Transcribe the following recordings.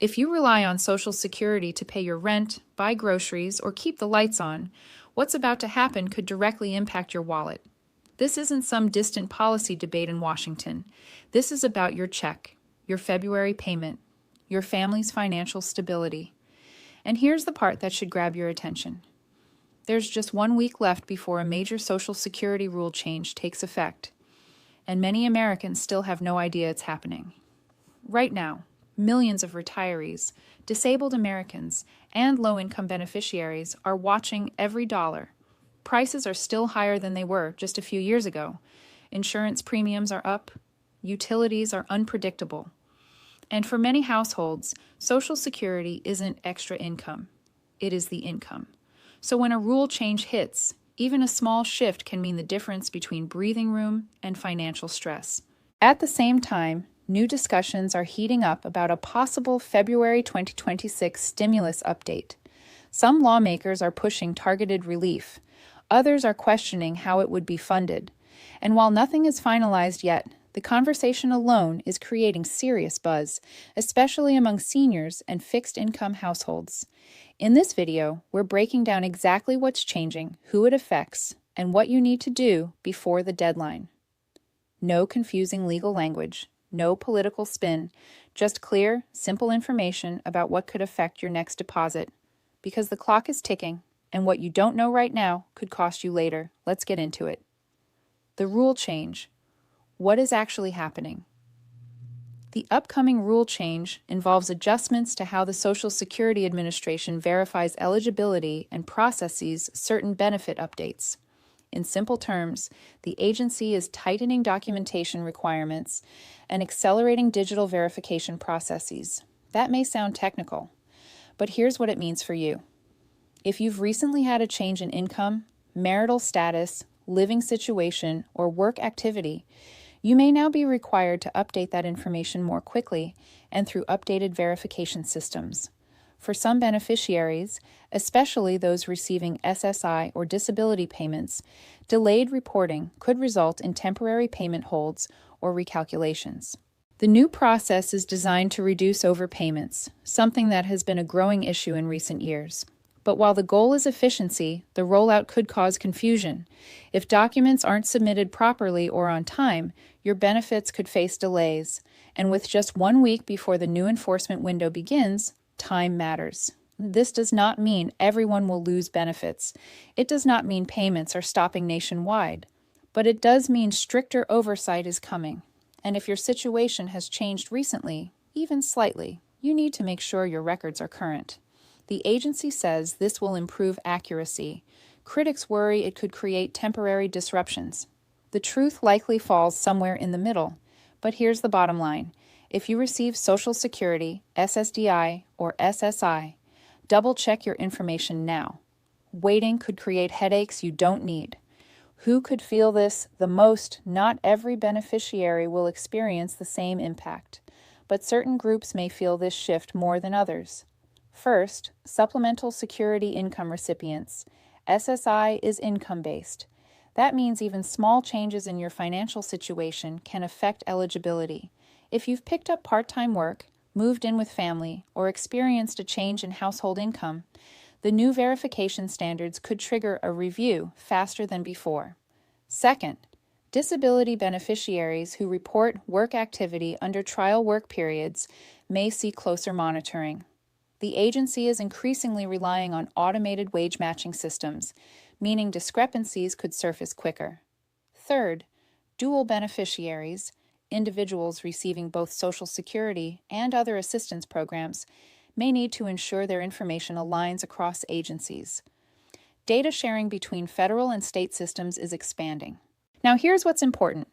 If you rely on Social Security to pay your rent, buy groceries, or keep the lights on, what's about to happen could directly impact your wallet. This isn't some distant policy debate in Washington. This is about your check, your February payment, your family's financial stability. And here's the part that should grab your attention. There's just 1 week left before a major Social Security rule change takes effect, and many Americans still have no idea it's happening. Right now, millions of retirees, disabled Americans, and low-income beneficiaries are watching every dollar. Prices are still higher than they were just a few years ago. Insurance premiums are up. Utilities are unpredictable. And for many households, Social Security isn't extra income. It is the income. So when a rule change hits, even a small shift can mean the difference between breathing room and financial stress. At the same time, new discussions are heating up about a possible February 2026 stimulus update. Some lawmakers are pushing targeted relief. Others are questioning how it would be funded. And while nothing is finalized yet, the conversation alone is creating serious buzz, especially among seniors and fixed-income households. In this video, we're breaking down exactly what's changing, who it affects, and what you need to do before the deadline. No confusing legal language, no political spin, just clear, simple information about what could affect your next deposit. Because the clock is ticking, and what you don't know right now could cost you later. Let's get into it. The rule change. What is actually happening? The upcoming rule change involves adjustments to how the Social Security Administration verifies eligibility and processes certain benefit updates. In simple terms, the agency is tightening documentation requirements and accelerating digital verification processes. That may sound technical, but here's what it means for you. If you've recently had a change in income, marital status, living situation, or work activity, you may now be required to update that information more quickly and through updated verification systems. For some beneficiaries, especially those receiving SSI or disability payments, delayed reporting could result in temporary payment holds or recalculations. The new process is designed to reduce overpayments, something that has been a growing issue in recent years. But while the goal is efficiency, the rollout could cause confusion. If documents aren't submitted properly or on time, your benefits could face delays. And with just 1 week before the new enforcement window begins, time matters. This does not mean everyone will lose benefits. It does not mean payments are stopping nationwide. But it does mean stricter oversight is coming. And if your situation has changed recently, even slightly, you need to make sure your records are current. The agency says this will improve accuracy. Critics worry it could create temporary disruptions. The truth likely falls somewhere in the middle. But here's the bottom line. If you receive Social Security, SSDI, or SSI, double-check your information now. Waiting could create headaches you don't need. Who could feel this the most? Not every beneficiary will experience the same impact, but certain groups may feel this shift more than others. First, supplemental security income recipients. SSI is income-based. That means even small changes in your financial situation can affect eligibility. If you've picked up part-time work, moved in with family, or experienced a change in household income, the new verification standards could trigger a review faster than before. Second, disability beneficiaries who report work activity under trial work periods may see closer monitoring. The agency is increasingly relying on automated wage matching systems, meaning discrepancies could surface quicker. Third, dual beneficiaries, individuals receiving both Social Security and other assistance programs, may need to ensure their information aligns across agencies. Data sharing between federal and state systems is expanding. Now here's what's important.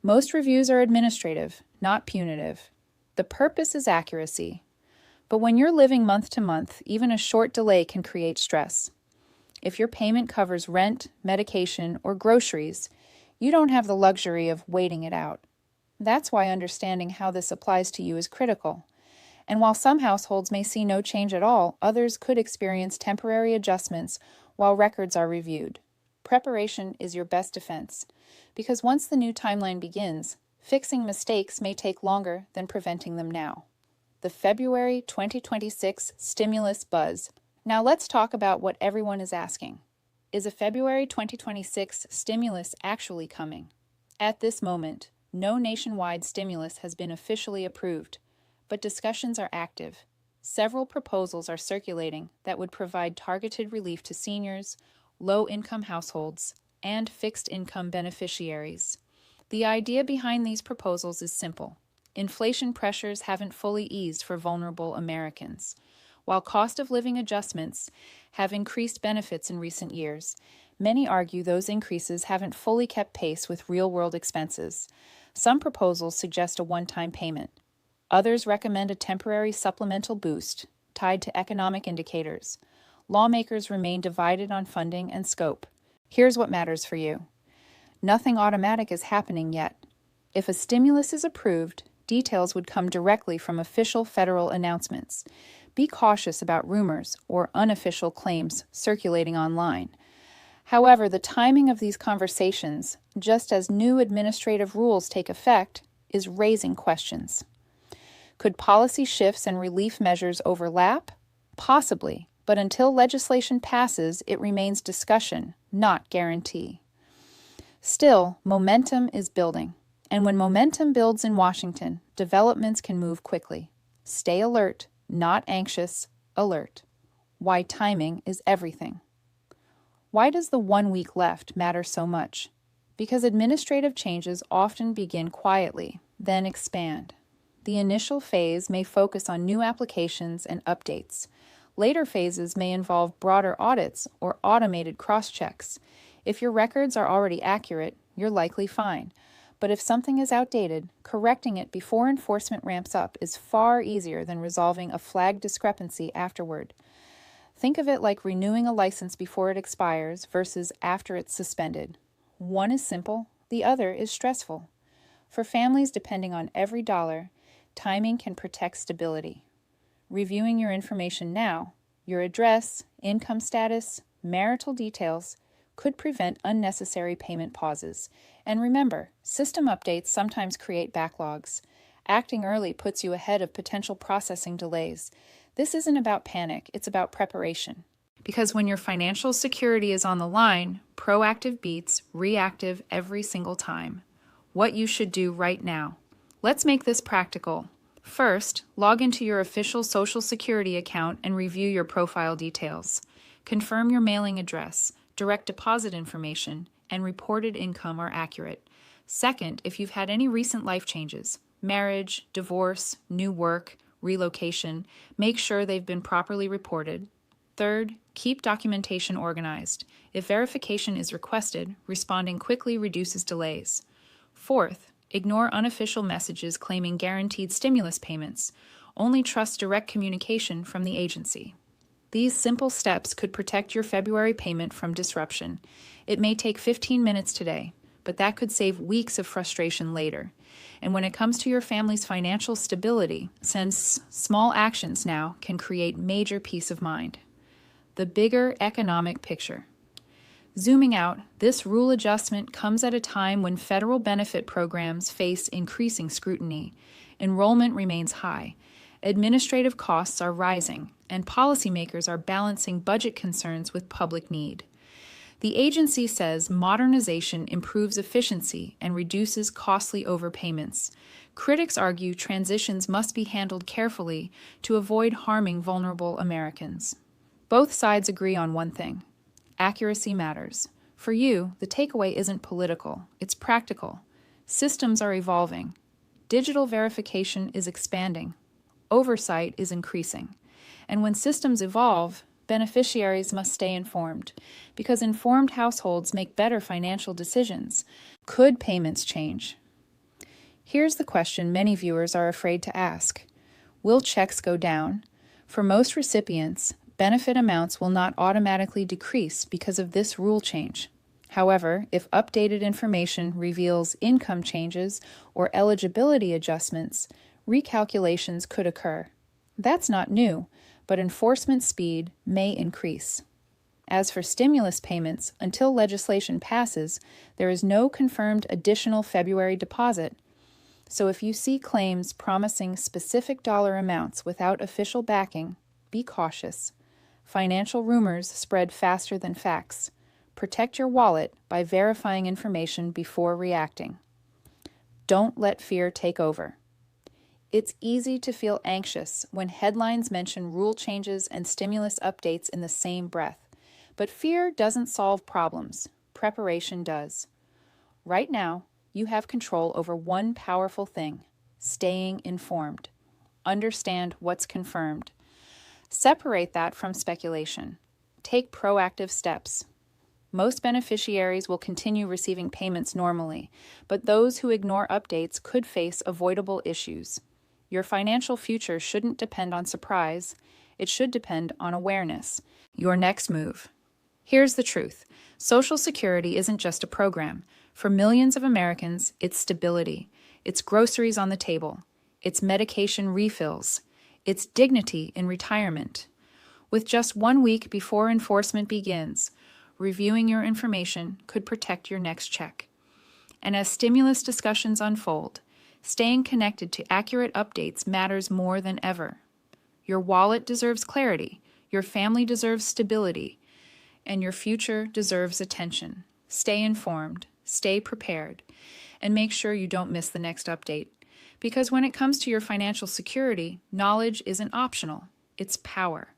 Most reviews are administrative, not punitive. The purpose is accuracy. But when you're living month to month, even a short delay can create stress. If your payment covers rent, medication, or groceries, you don't have the luxury of waiting it out. That's why understanding how this applies to you is critical. And while some households may see no change at all, others could experience temporary adjustments while records are reviewed. Preparation is your best defense, because once the new timeline begins, fixing mistakes may take longer than preventing them now. the February 2026 stimulus buzz. Now let's talk about what everyone is asking. Is a February 2026 stimulus actually coming? At this moment, no nationwide stimulus has been officially approved, but discussions are active. Several proposals are circulating that would provide targeted relief to seniors, low-income households, and fixed-income beneficiaries. The idea behind these proposals is simple. Inflation pressures haven't fully eased for vulnerable Americans. While cost of living adjustments have increased benefits in recent years, many argue those increases haven't fully kept pace with real-world expenses. Some proposals suggest a one-time payment. Others recommend a temporary supplemental boost tied to economic indicators. Lawmakers remain divided on funding and scope. Here's what matters for you. Nothing automatic is happening yet. If a stimulus is approved, details would come directly from official federal announcements. Be cautious about rumors or unofficial claims circulating online. However, the timing of these conversations, just as new administrative rules take effect, is raising questions. Could policy shifts and relief measures overlap? Possibly, but until legislation passes, it remains discussion, not guarantee. Still, momentum is building, and when momentum builds in Washington, developments can move quickly. Stay alert, not anxious, alert. Why timing is everything. Why does the 1 week left matter so much? Because administrative changes often begin quietly, then expand. The initial phase may focus on new applications and updates. Later phases may involve broader audits or automated cross-checks. If your records are already accurate, you're likely fine. But if something is outdated, correcting it before enforcement ramps up is far easier than resolving a flagged discrepancy afterward. Think of it like renewing a license before it expires versus after it's suspended. One is simple, the other is stressful. For families depending on every dollar, timing can protect stability. Reviewing your information now, your address, income status, marital details, could prevent unnecessary payment pauses. And remember, system updates sometimes create backlogs. Acting early puts you ahead of potential processing delays. This isn't about panic, it's about preparation. Because when your financial security is on the line, proactive beats reactive every single time. What you should do right now. Let's make this practical. First, log into your official Social Security account and review your profile details. Confirm your mailing address, direct deposit information, and reported income are accurate. Second, if you've had any recent life changes, marriage, divorce, new work, relocation, make sure they've been properly reported. Third, keep documentation organized. If verification is requested, responding quickly reduces delays. Fourth, ignore unofficial messages claiming guaranteed stimulus payments. Only trust direct communication from the agency. These simple steps could protect your February payment from disruption. It may take 15 minutes today, but that could save weeks of frustration later. And when it comes to your family's financial stability, since small actions now can create major peace of mind. The bigger economic picture. Zooming out, this rule adjustment comes at a time when federal benefit programs face increasing scrutiny. Enrollment remains high. Administrative costs are rising, and policymakers are balancing budget concerns with public need. The agency says modernization improves efficiency and reduces costly overpayments. Critics argue transitions must be handled carefully to avoid harming vulnerable Americans. Both sides agree on one thing. Accuracy matters. For you, the takeaway isn't political, it's practical. Systems are evolving. Digital verification is expanding. Oversight is increasing. And when systems evolve, beneficiaries must stay informed, because informed households make better financial decisions. Could payments change? Here's the question many viewers are afraid to ask. Will checks go down? For most recipients, benefit amounts will not automatically decrease because of this rule change. However, if updated information reveals income changes or eligibility adjustments, recalculations could occur. That's not new, but enforcement speed may increase. As for stimulus payments, until legislation passes, there is no confirmed additional February deposit. So if you see claims promising specific dollar amounts without official backing, be cautious. Financial rumors spread faster than facts. Protect your wallet by verifying information before reacting. Don't let fear take over. It's easy to feel anxious when headlines mention rule changes and stimulus updates in the same breath. But fear doesn't solve problems. Preparation does. Right now, you have control over one powerful thing: staying informed. Understand what's confirmed. Separate that from speculation. Take proactive steps. Most beneficiaries will continue receiving payments normally, but those who ignore updates could face avoidable issues. Your financial future shouldn't depend on surprise. It should depend on awareness. Your next move. Here's the truth. Social Security isn't just a program. For millions of Americans, it's stability. It's groceries on the table. It's medication refills. It's dignity in retirement. With just 1 week before enforcement begins, reviewing your information could protect your next check. And as stimulus discussions unfold, staying connected to accurate updates matters more than ever. Your wallet deserves clarity, your family deserves stability, and your future deserves attention. Stay informed, stay prepared, and make sure you don't miss the next update. Because when it comes to your financial security, knowledge isn't optional, it's power.